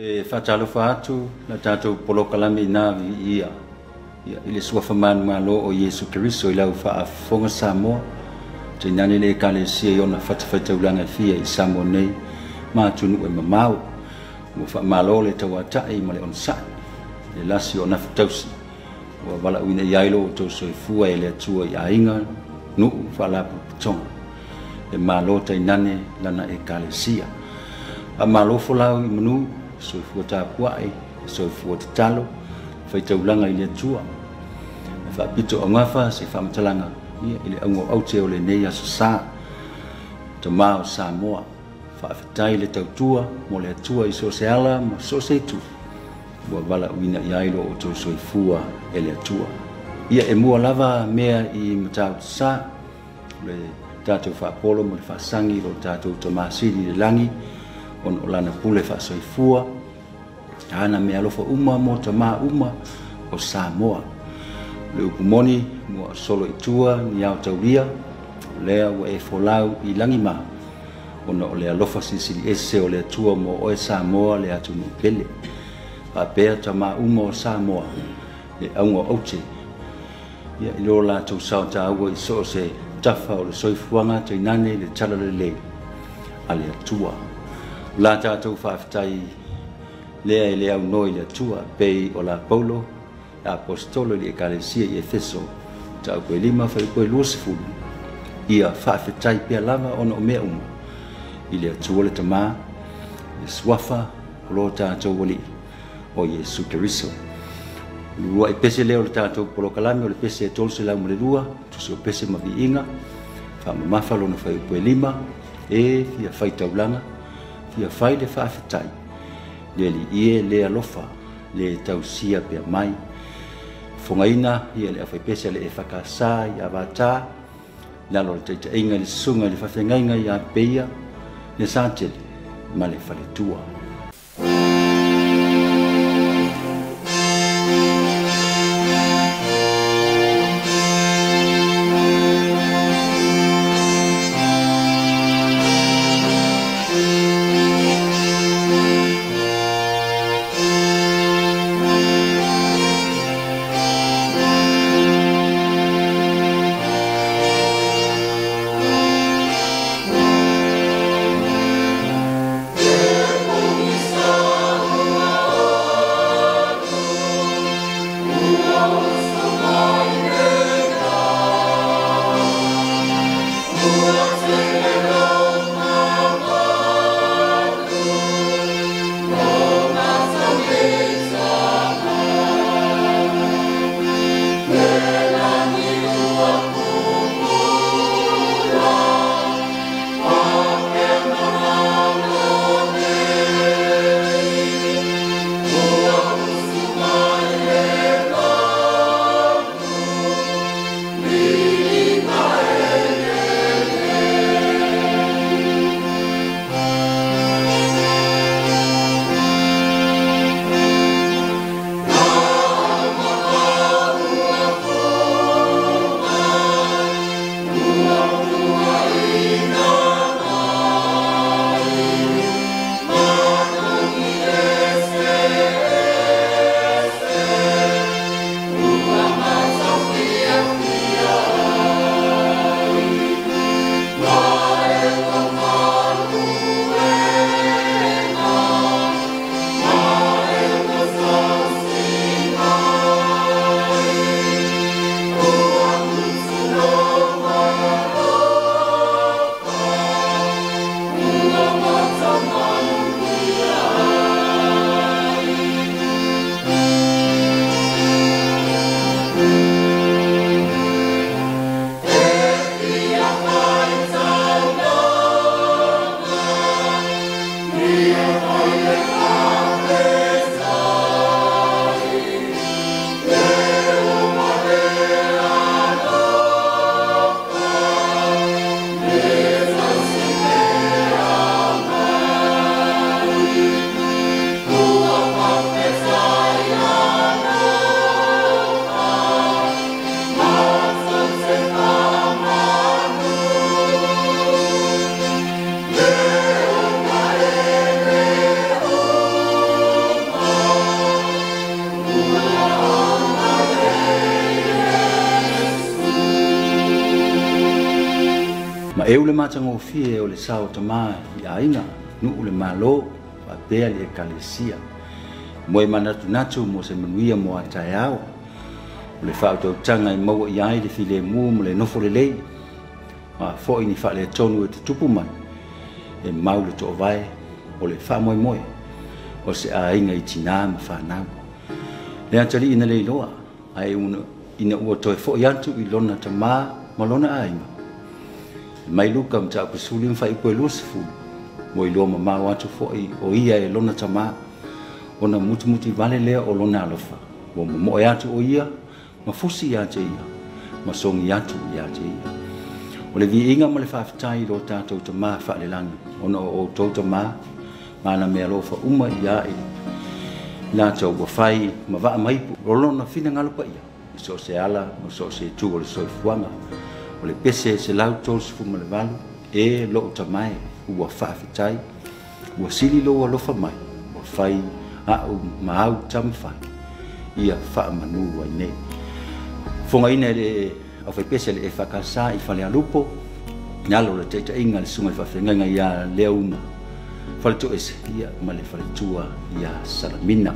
Fatalo fatu la tatou polokalami na Vivi'i Ia. Ile sua famanu malo o Yesu Keriso ila ufa afonga Samoa. Tinani le kalesia yona fatafata ulanga fia I Samoa nei ma tunu e mamau. Mo fa malo le tawatai ma le onsa. Le lasi o nafutausi. Wa wala uina yailo to soifua ele atua I ainga nu fa la putonga. Le malo tainane lana e kalesia. A malo folau I manu soifua tapuai, soifua talo, faitaulanga I le atua. Fa pito ongafa se fa matalanga ile ango aute o le nei aso sa tamao Samoa. Fa afetai le tautua mo le atua I so se ala mo so se tu. Wa wala uina yailo o to soifua ele atua. Ia e mua lava mea I matau sa le tatou fa apolo mo le fa sangi o tatou tomasiri le langi on olana pule fa soifua. Ana me alofa uma mo tama uma o Samoa. Le upumoni mo solo itua ni au tauria lea wa e folau I langi ma. Ona o le alofa sisili ese o le atua mo oe Samoa le atu ni pele. Pa pea tama uma o Samoa le aunga auche. Ia ilo la tau sao ta aua I so se tafa o le soifuanga te nane le tala le ale atua. La tau whaafitai lea le au noi le atua pei o la Paulo apostolo le ekalesia I Efeso tau koe 5 fai koe 20 ia whaafitai pia lava ona o mea uma I le atua le tama le swafa o lo tātou wali o Yesu Keriso. Lua I pese leo le tātou polokalami o le pese e tolse lau mole lua tusi o pese maviinga whaamamafa lona fai koe 5 e fia fai taulanga fia fai le whaafitai le li ie le alofa le tausia pia mai fongaina ia le afai pese le EFKS ia vata la lo te inga le sunga le fafengainga ia peia le santele ma le faletua. e ule matango fie o le sao tama ya inga nu ule malo pa pea le kalesia mo manatu natu mo se manuia mo atayao le fa to tanga mo ya ile file mu le no fo le fo ini fa le tonu te tupu mai e mau le to vai o le fa moi moi o se a inga i tina ma fa na le atali ina le loa ai una ina o to fo yantu i lona tama ma lona ai mai luka mta pusulim fa i po lusifu mo i lo ma watu fo i o ia e lona tama ona muti vale le o lona alofa mo yatu o ia ma fusi ya te ia ma songi yatu ya te ia o le vi inga ma le faafetai lo tatou tama faalelagi ona o outou tama mana mea lofa uma ia i latou ua fai ma vaa maipu o lona finagalo paia i so se ala ma so se tu o le soifuaga o le pese se lau tolusifu ma le valu e loo tamae ua faafetai ua sili lou alofa mai ua fai a'u ma au tamafai ia faamanu ai nei fogaina le au fai pese le EFKS i fale alupo nalo le taʻitaʻiga le suga i faafegaiga ia lea uma fale toʻese ia ma le faletua ia salamina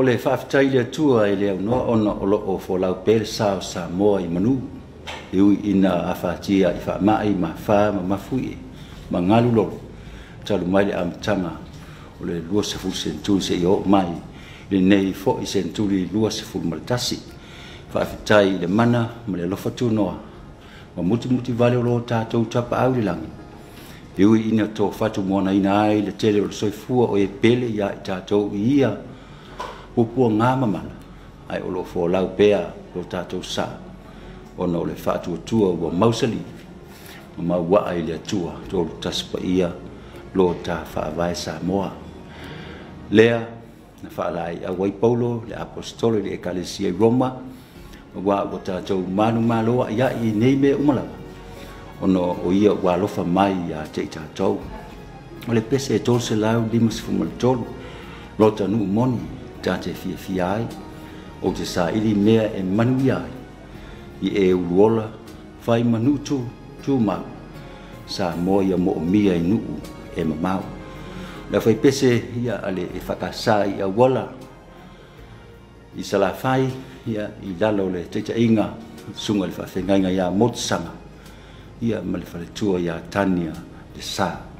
le faafetai le atua i le aunoa ona o loo folau pe le sao Samoa i manu iu ina afatia i whaamai ma wha ma mafui ma ngalu lolo talu mai le amatanga o le lua se fulu senturi se i o mai le nei fo i senturi lua se fulu malatasi whaafitai le mana ma le lofa tunoa ma muti vale o lo tātou tapa au le langi iu ina tō whatu moana ina ai le tele o le soifua o e pele ia i tātou i ia pupua ngā mamana ai o lo fo lau pea lo tātou sa ona o le whaatuatua ua mausali ma waa i le atua tōru taspa ia lo tā whaavae Samoa lea na whaalai a wai Paulo le apostolo le ekalesia i Roma wa o tātou manu maloa ia i nei mea umalawa ono o ia ua alofa mai ia te i tātou o le pese e tolu se lau limas fumalatolu lo tanu moni tāte fia ai o te sa ili mea e manu ai i e uruola fai manu tu mau sa mo ia mo mia i nuu e mamau la fai pese ia ale e whakasa i a wala i sala fai ia i lalo le te inga sunga le whawhengainga ia motsanga ia ma le whaletua ia tania le sa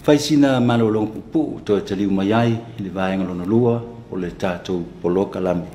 Faisina malolong pupu to taliu mayai le vaenga lona lua o le tatou poloka lami.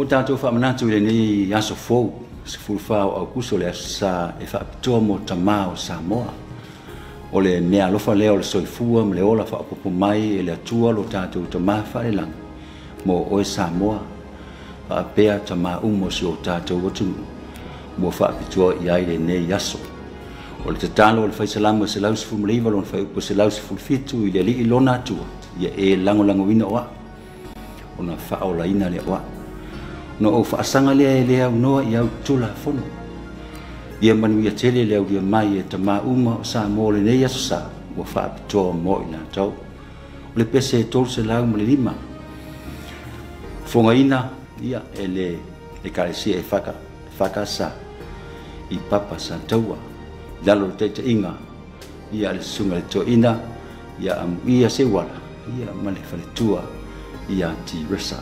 Tatou whamanatu le ni aso fou, se fulfao au kuso le asa e whaapitoa mo tamā o Samoa. O le mea lofa leo le soifua ma le ola whaapopo mai e le atua lo tatou tamā whaelang mo oe Samoa. Whaapea tamā umo si o tatou atunu mo whaapitoa i ai le nei aso. O le tatalo o le whaisalama se lausi fumaliva lo na whaupo se lausi fulfitu i le li ilona atua ia e lango wina oa. O na whaola ina le oa. No o whaasanga lea e lea unoa i au tula fono. Ia manu ia tele lea uria mai e tamā uma o Samoa le nei aso sa ua whaapitoa mo i nā tau. O le pese e tolu se lau ma le lima. Fonga ina ia e le karesia e whakasa i papa sa taua. Lalo te te inga ia le sunga le to ina ia amu ia se wala ia ma le whaletua ia ti resa.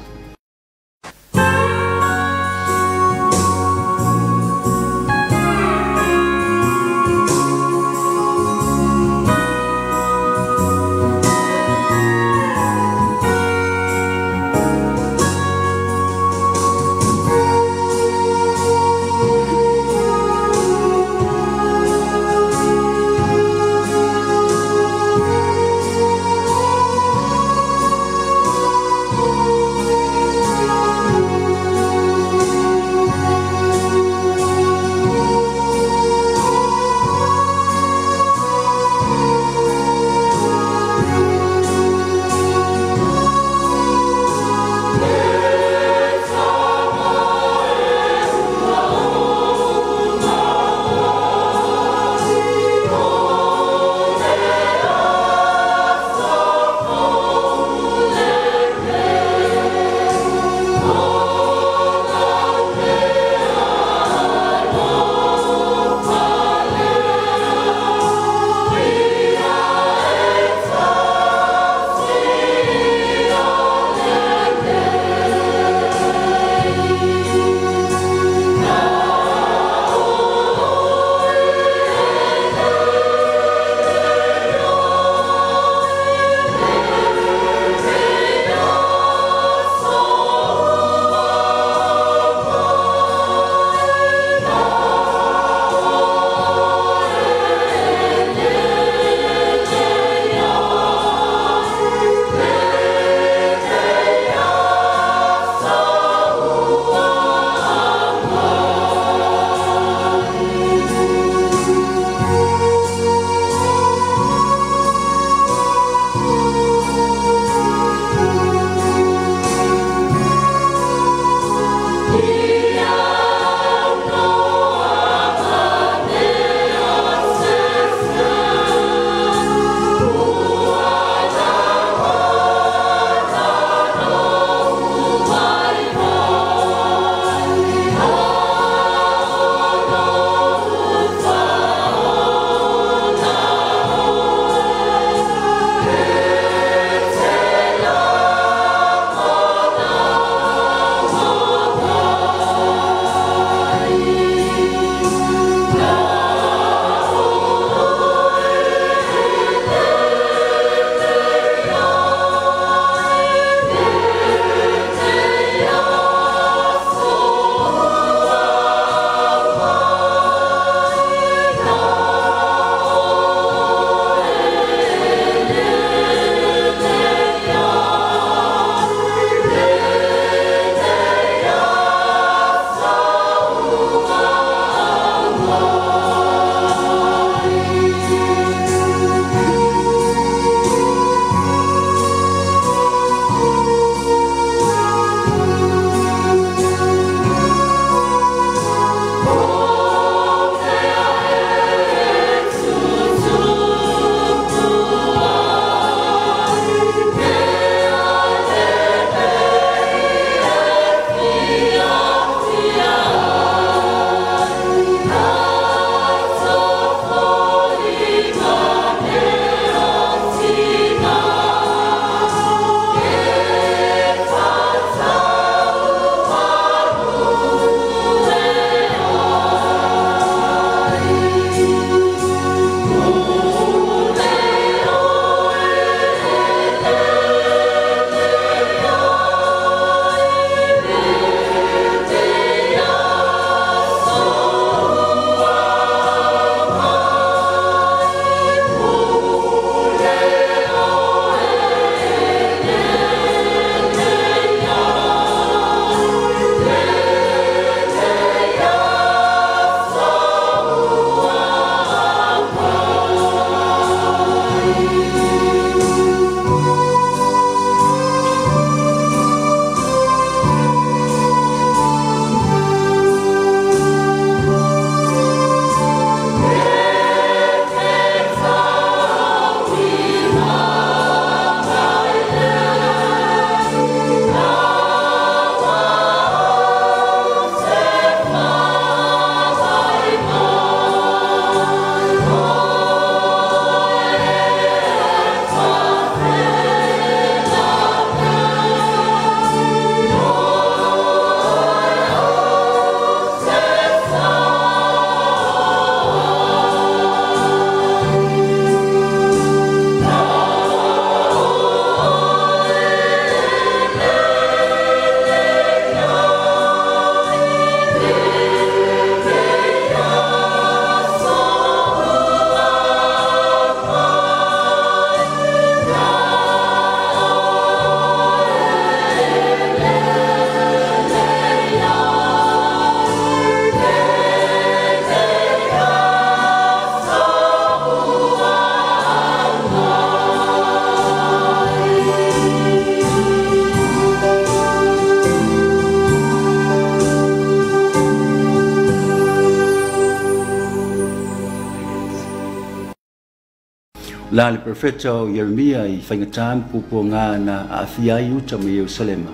La le profeta o Yeremia I whaingatam pupo ngā na awhia I uta me Yerusalema.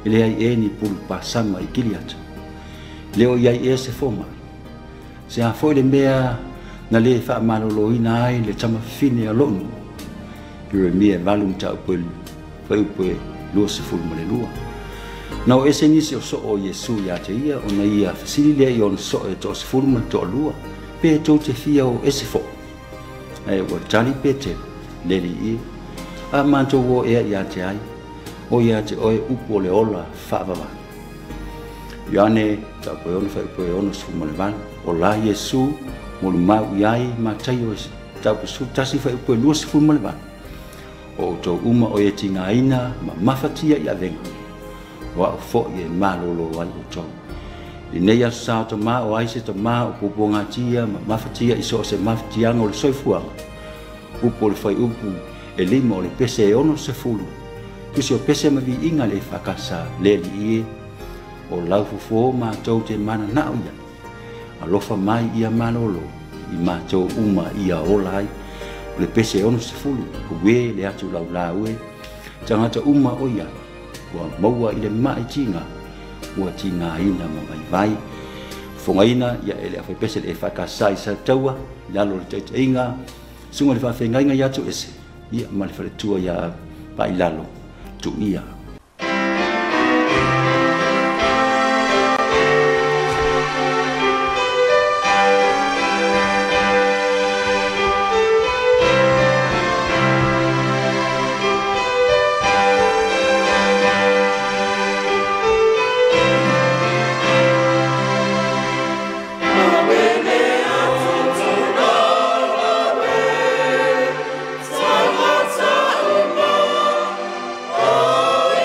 Ile ai e ni pulpa sama I kiliata. Leo iai e se foma. Se a foi le mea na le wha malolo ina ai le tama fine a lonu. Yeremia valum ta upelu. Whai upe lua se fulu ma le lua. Nau ese nisi o so o Yesu ia te ia o na ia fasili lea I on so e to se fulu ma to lua. Pe tau te fia o ese fo. Ai o tali pe te leli I. A manto wo ea ia te ai. O ia te oe upo le ola whaavawa. Iane ta poe ono whai poe ono su mo le vana. O la Yesu mo le mau iai ma tai o ese. Ta poe su tasi whai poe lua se fulu mo le vana. O tau uma o e tinga ina ma mafatia I a venga. Wa o fo I e malolo ai o tau. I nei aso sao ta maa o aise ta maa o pupo ngā tia ma mafatia I so se mafatianga o le soifuanga. Upo le whai upu e lima o le pese e ono se fulu. Kusi o pese ma vi inga le whakasa le li ie. O lau fufo ma tau te mana nao ia. A lofa mai ia malolo I ma tau uma ia ola ai. Le pese ono se fulu, ko we le atu lau laue. Tangata uma o ia, kua maua I le mai tinga, kua tinga ina ma mai vai. Fonga ina, ia ele a whai pese le whakasai sa taua, lalo le teite inga, sunga le whawhenga inga iatu ese, ia ma le whare tua ia pai lalo, tu ia. Oh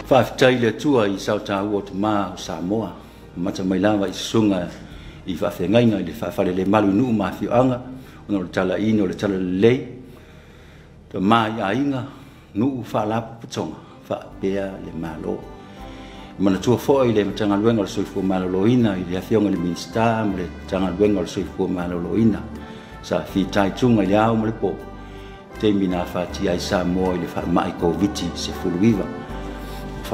Whaafitai le tua I sautau o te maa o Samoa. Mata mai lava I sunga I whaafengainga I le whaafale le malu nuu mawhioanga. Ona o le tala ina o le tala le lei. Te maa I ainga nuu whaalapu putonga. Whaapea le malo. Mana tua fo'i le matanga luenga o le soifua maloloina I le awhionga le minsta ma le tanga luenga o le soifua maloloina. Sa whitai tunga I au ma le po. Te mina whaatia I Samoa I le whaamai Komiti se fuluiva.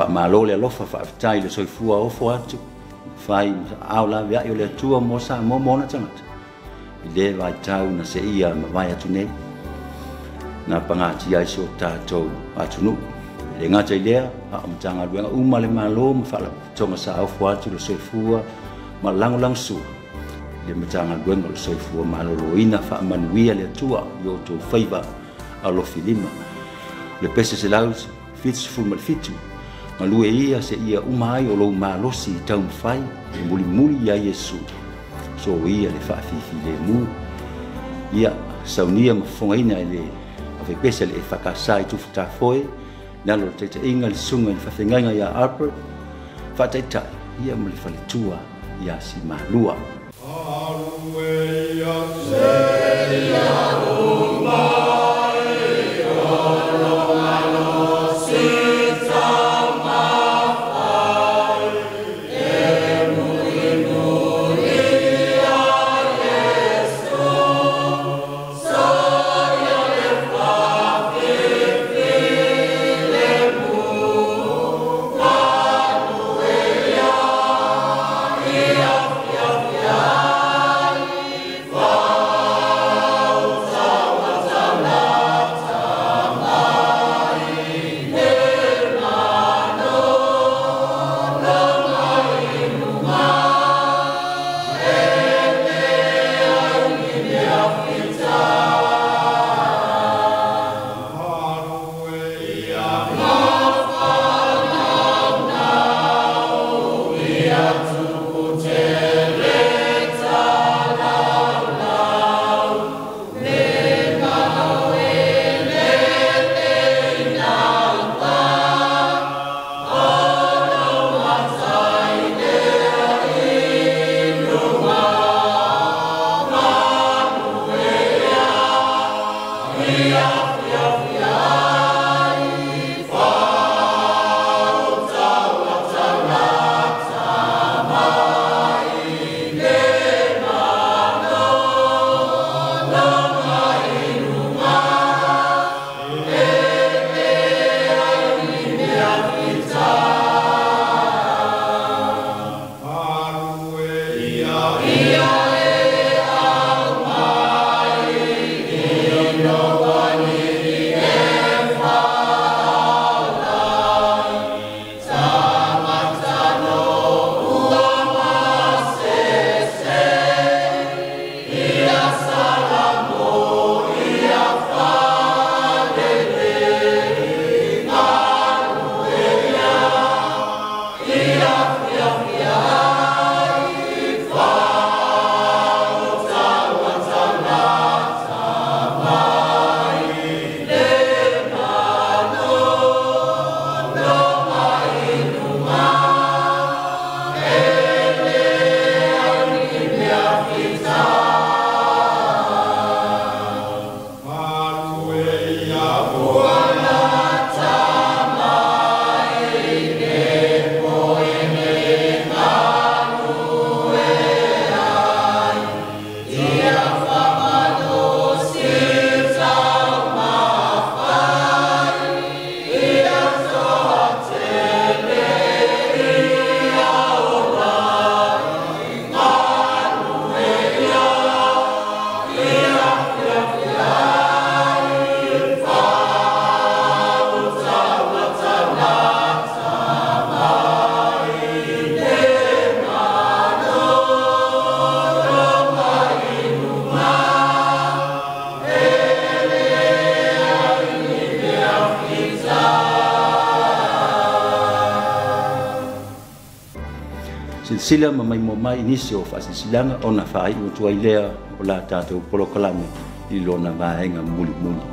Malo le alofa whaafitai le soifua ofo atu. Whai au la vea I o le atua mo Samoa mona tangata. I le vai tau na se ia ma vai atu nei. Na pangati ai se o tātou atu nu. Le ngata I lea, matanga luenga uma le malo ma whala tonga sa ofo atu le soifua ma lango sua. Le matanga luenga le soifua maloloina whaamanuia le atua I o tō whaiva alo filima. Le pese se lau fitu fulma le fitu. Ma lue ia se ia umai o lo malosi I tau mwhai e muli ia Yesu. So ia le whaafifi le mu. Ia saunia mafongaina le awe pese le EFKS tufuta foe. Nalo te inga le sunga le whawhengainga ia Arbor. Whataitai ia mo le whaletua ia si malua. Silsila mamai mo mai inisi o whasilanga o na whai o tua ilea o la tātou polokalame I lona vaenga muli muli.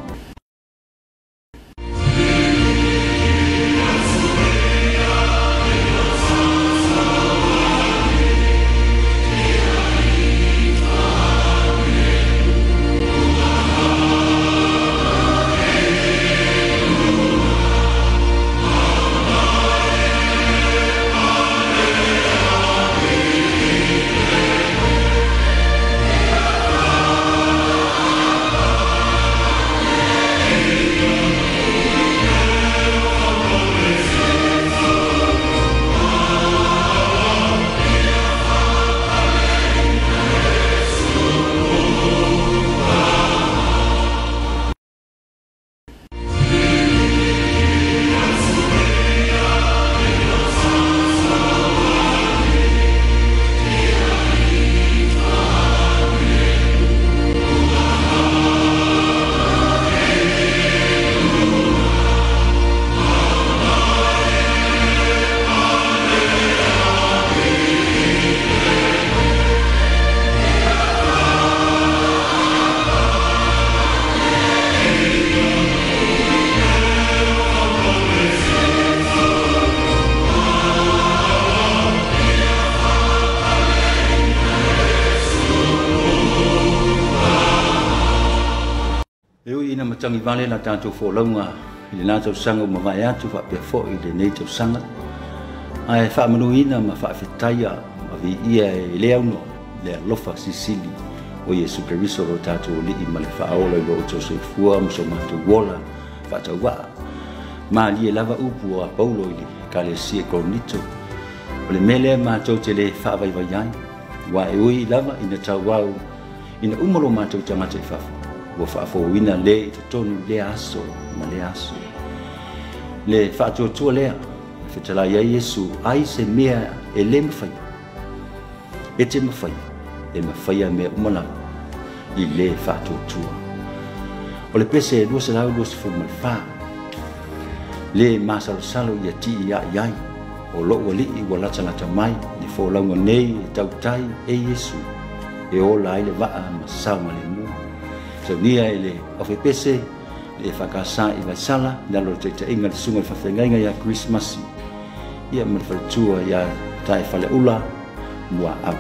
matangi vale la tātou whōlaunga i le nātou sanga ma vai atu wha pia fo i le nei tau sanga. Ai wha manuina ma wha whetaia ma Vivi'i Ia e leauno le alofa sisili o Yesu Keriso ro tātou li i ma le whaola i lo o tau soifua ma so mātou wola wha tau waa. Ma li e lava upu o a Paulo i le kalesia koronito o le mele mātou te le wha vai vai ai. Wa e ui lava ina tau wau ina umalo mātou tangata i whafu. Wa whaafowina le i tonu le aso ma le aso. Le whaatotua lea, whetala ia Yesu ai se mea e le mawhai. E te mawhai, e mawhai a mea umala i le whaatotua. O le pese e lua se lau lua se fu ma le wha. Le masalo ia ti ia iai. O loo li i walata lata mai, ni wholaunga nei e tautai e Yesu. E o la ile waa ma sao ma le mua. So nia ele awhi pese e whakasa i vai sala nalo te inga le sunga le whawhengainga ia Christmas ia ma le whaletua ia tae whale ula mua au.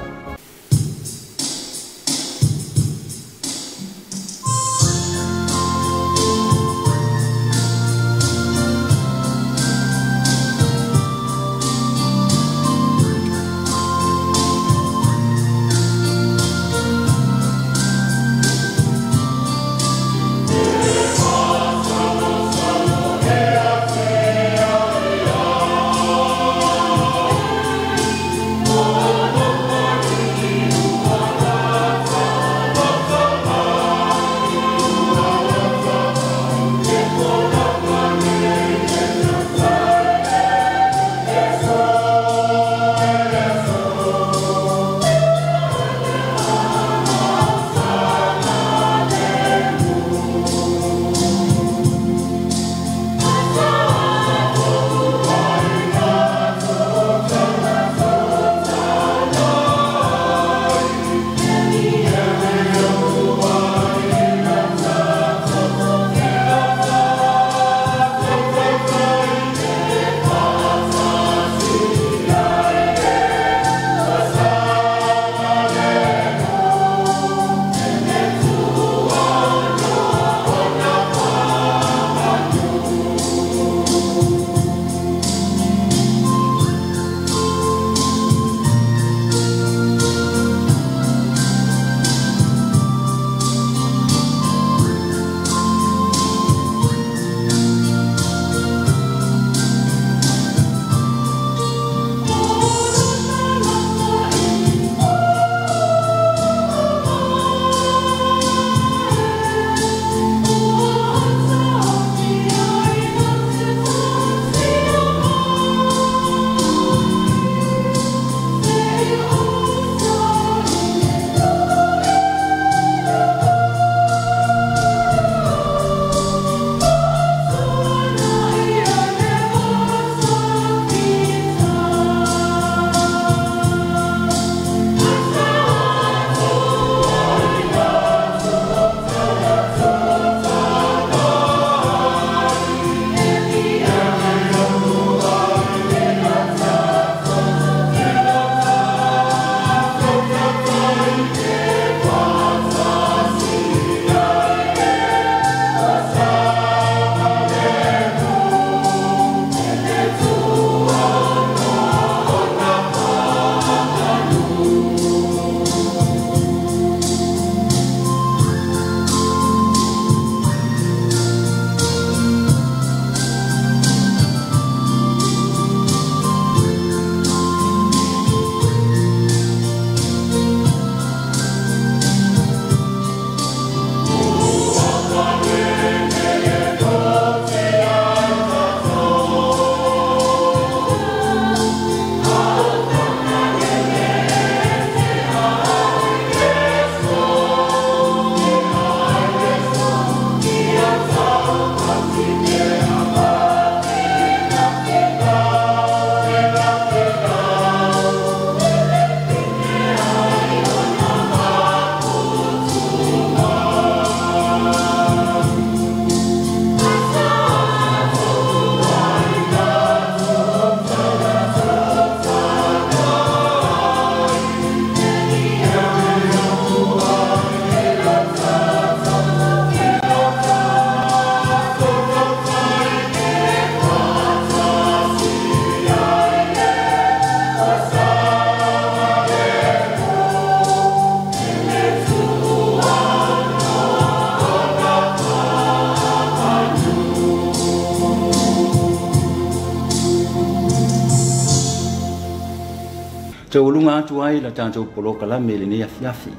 Taulunga atu ai la tātou poloka me le nei afiafi.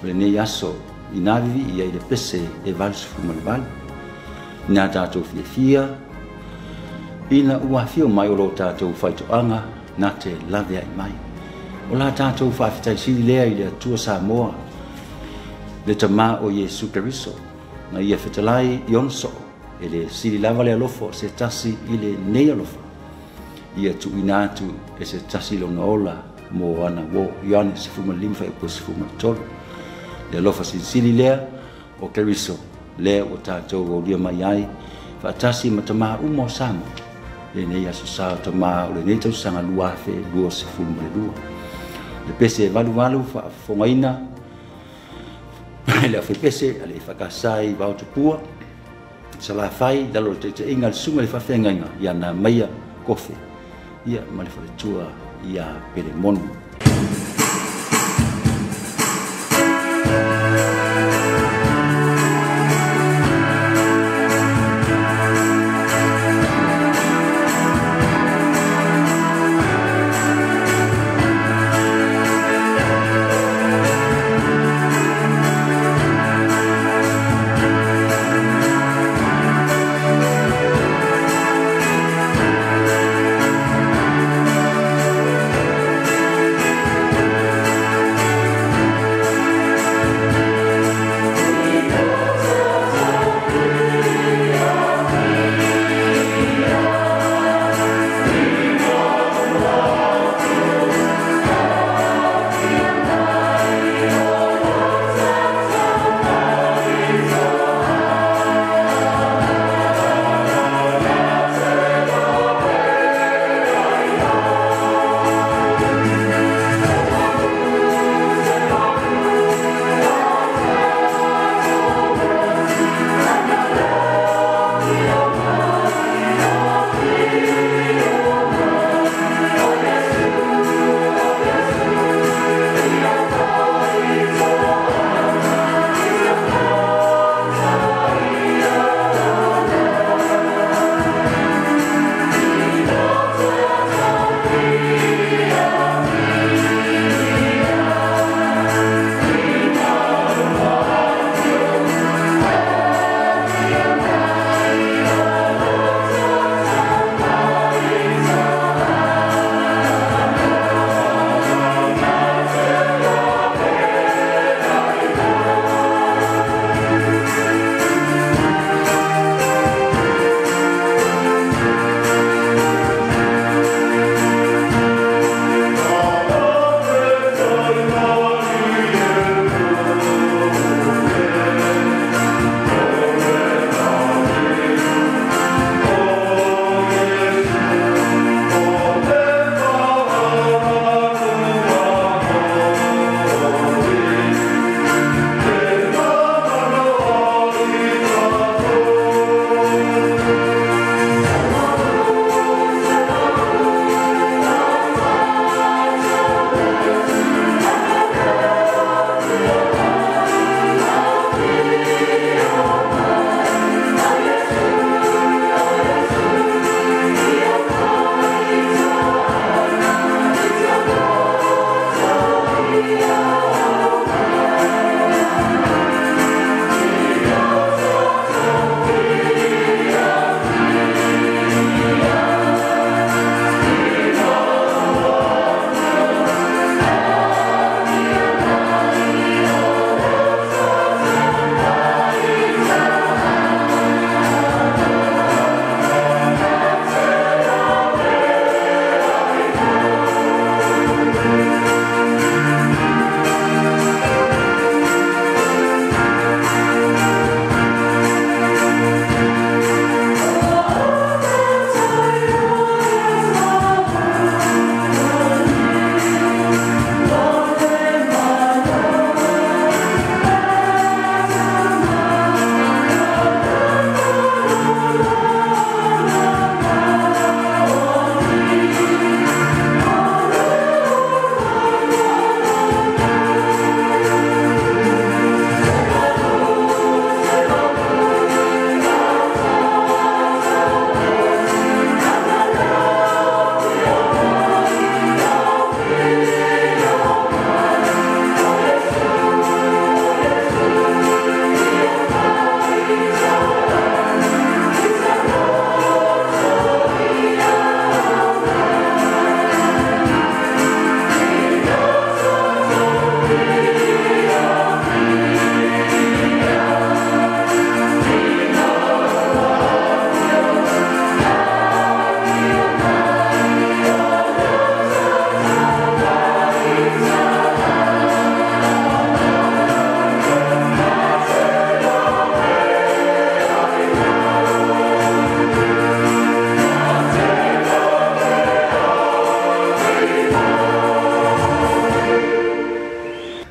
Le nei aso I nā Vivi'i Ia I le pese e valsufu malval. Nā tātou fia. Ina ua fio mai o lo tātou whaitoanga nā te lawe ai mai. O la tātou whaafitai siri lea I le atua Samoa. Le tamā o Yesu Keriso. Na ia whetalai I onso. E le siri lava le alofo se tasi I le nei alofo. Ia tu inatu e se tasi lo ola mo ana wo Ione se fuma limfa e po se fuma tolu. Le alofa sili lea o Keriso. Lea o tātou o lia mai ai. Whaatasi matama umo Samoa. Le nei aso sa tamā o le nei tau sanga luafe lua se fuma le lua. Le pese e walu whafongaina. Le awhi pese ale whakasai wau tupua. Sa la whai dalo te inga le sunga le whawhengainga ia nā maia kofe. Ia male whaletua ia pere monu.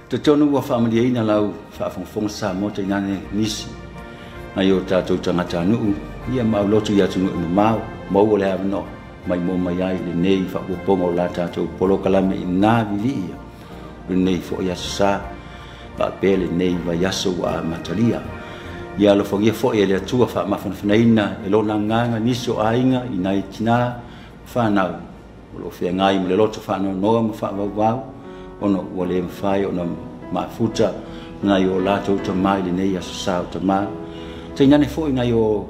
te tonu wa family ina lau fa fong Samoa te nane nisi na yo tātou tangata nuu ia maulotu ia tunu mau mau le avno mai mo mai ai le nei fa pongo la tātou polo kalame ina Vivi'i Ia le nei fo ia sa pa pele nei va yaso wa matalia ia lo fo ia fo ia le tua fa mafanfanaina e lona nganga niso ainga inai tina fa na lo fe ngai mo le loto fa no fa wa ono wale mfai ono mafuta na yo la to mai le nei sa to mai te nane fo ina yo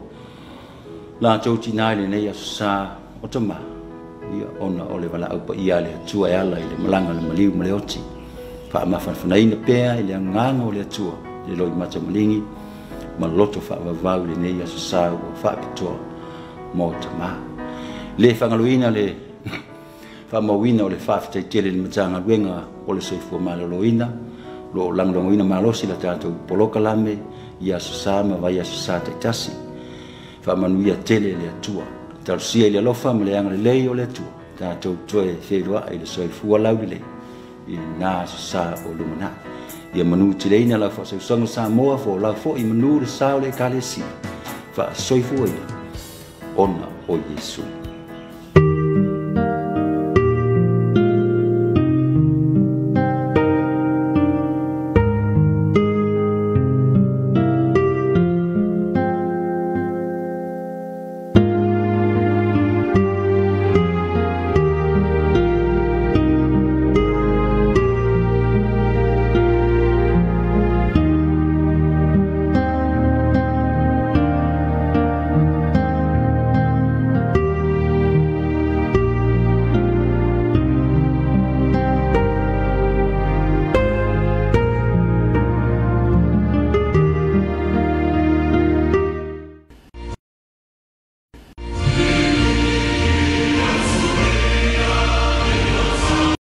la to tina le nei sa o to mai ia ona ole wala au pa ia le tua ala ile malanga le maliu le oti fa mafanfanaina pea ile nganga o le tua le lo mata malingi ma loto fa va le nei sa fa pito mo tama le fangaluina le fa mawina o le fa te tele le matanga wenga o le soifo maloloina lo langlongoina malosi la tatou poloka lame ia sa ma vai sa te tasi fa manuia tele le atua tal sia le lofa ma le anga le o le atua tatou toe fewa ile soifo laule i na sa o lumana ia manu tileina la fa so Samoa fo la fo i manu le sa o le kalesi fa soifo ia ona o Yesu